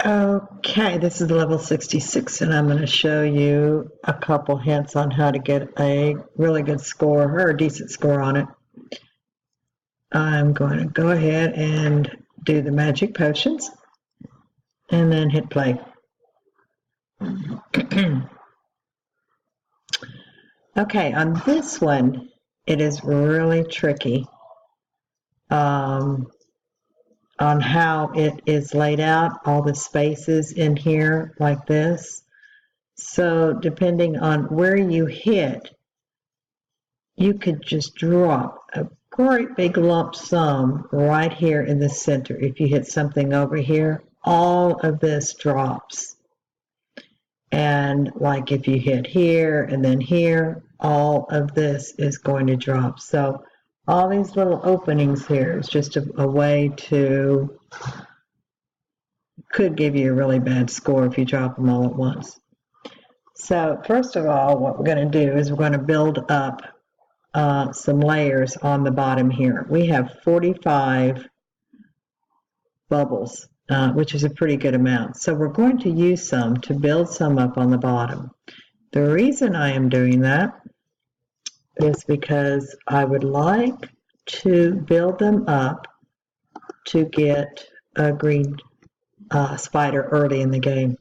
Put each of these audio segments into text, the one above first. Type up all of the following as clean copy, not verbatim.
Okay, this is level 66, and I'm going to show you a couple hints on how to get a really good score or a decent score on it. I'm going to go ahead and do the magic potions and then hit play. Okay, on this one, it is really tricky on how it is laid out, all the spaces in here like this. So depending on where you hit, you could just drop a great big lump sum right here in the center. If you hit something over here, all of this drops. And like if you hit here and then here, all of this is going to drop. So all these little openings here is just a way to, could give you a really bad score if you drop them all at once. So first of all, what we're going to do is we're going to build up some layers on the bottom here. We have 45 bubbles, which is a pretty good amount. So we're going to use some to build some up on the bottom. The reason I am doing that is because I would like to build them up to get a green spider early in the game.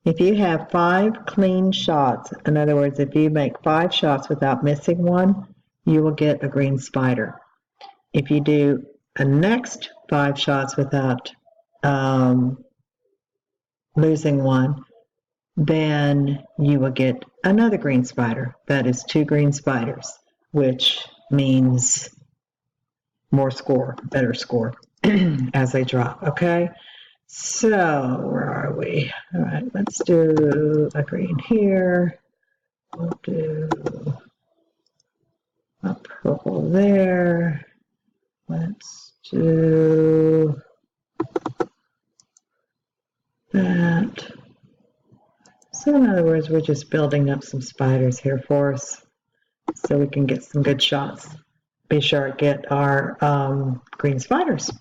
If you have 5 clean shots, in other words, if you make 5 shots without missing one, you will get a green spider. If you do a next 5 shots without losing one, then you will get another green spider. That is 2 green spiders, which means more score, better score as they drop, okay? So, where are we? All right, let's do a green here. We'll do a purple there. Let's do that. So in other words, we're just building up some spiders here for us so we can get some good shots. Be sure to get our green spiders.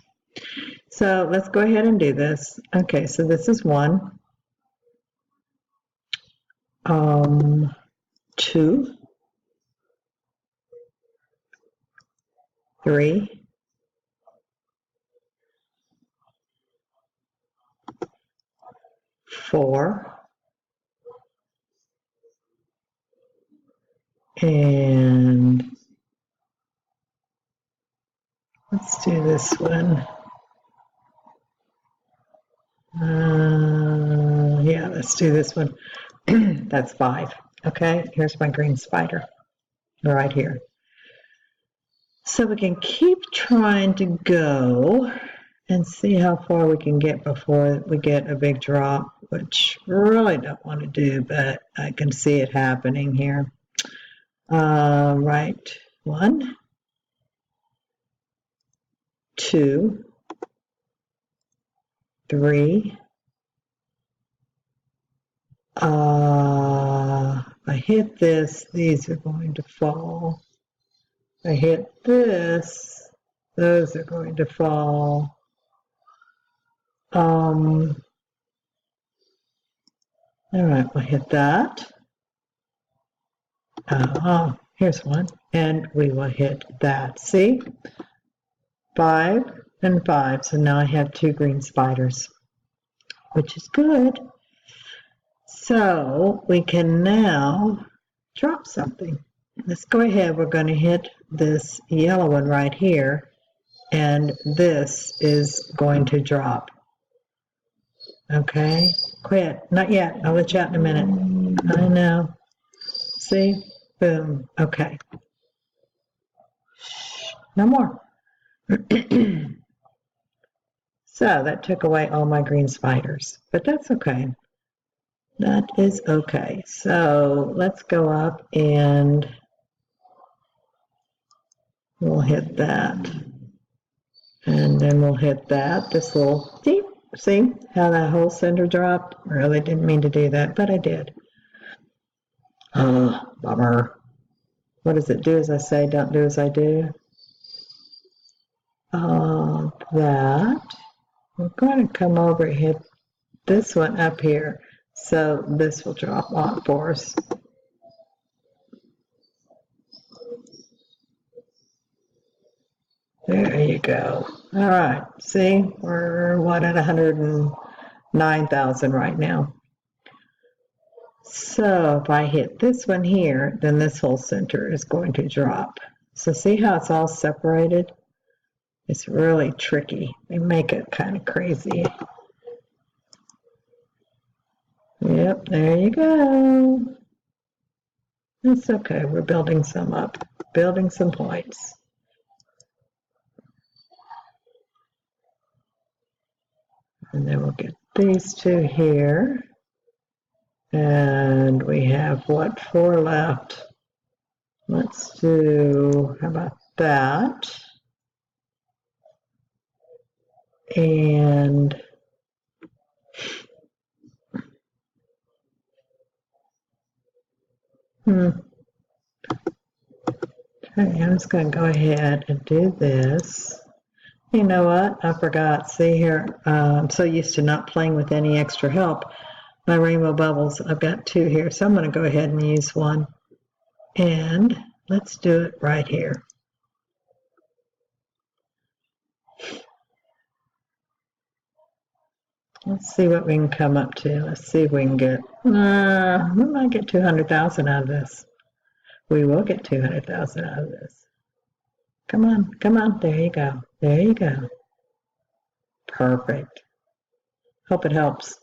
So let's go ahead and do this. Okay, so this is 1, 2, 3, 4, and let's do this one. Yeah, let's do this one. That's 5. Okay, here's my green spider right here. So we can keep trying to go and see how far we can get before we get a big drop, which I really don't want to do, but I can see it happening here. Right, 1, 2, 3. I hit this, these are going to fall. I hit this, those are going to fall. All right, we'll hit that. Here's one, and we will hit that. See? 5 and 5, so now I have 2 green spiders, which is good. So we can now drop something. Let's go ahead, we're going to hit this yellow one right here, and this is going to drop. Okay, quit, not yet, I'll let you out in a minute. I know, see, boom, okay. No more. So that took away all my green spiders, but that's okay. That is okay. So let's go up and we'll hit that. And then we'll hit that. This little, see how that whole center dropped? I really didn't mean to do that, but I did. Bummer. What does it do as I say, don't do as I do? That. We're going to come over and hit this one up here. So this will drop off for us. There you go. All right. See, we're what, at 109,000 right now. So if I hit this one here, then this whole center is going to drop. So see how it's all separated? It's really tricky. They make it kind of crazy. Yep, there you go. That's okay. We're building some up, building some points. And then we'll get these two here. And we have what, 4 left? Let's do, how about that? And okay, I'm just going to go ahead and do this. You know what? I forgot. See here, I'm so used to not playing with any extra help. My rainbow bubbles, I've got 2 here, so I'm going to go ahead and use one. And let's do it right here. Let's see what we can come up to. Let's see if we can get, we might get 200,000 out of this. We will get 200,000 out of this. Come on, come on. There you go. There you go. Perfect. Hope it helps.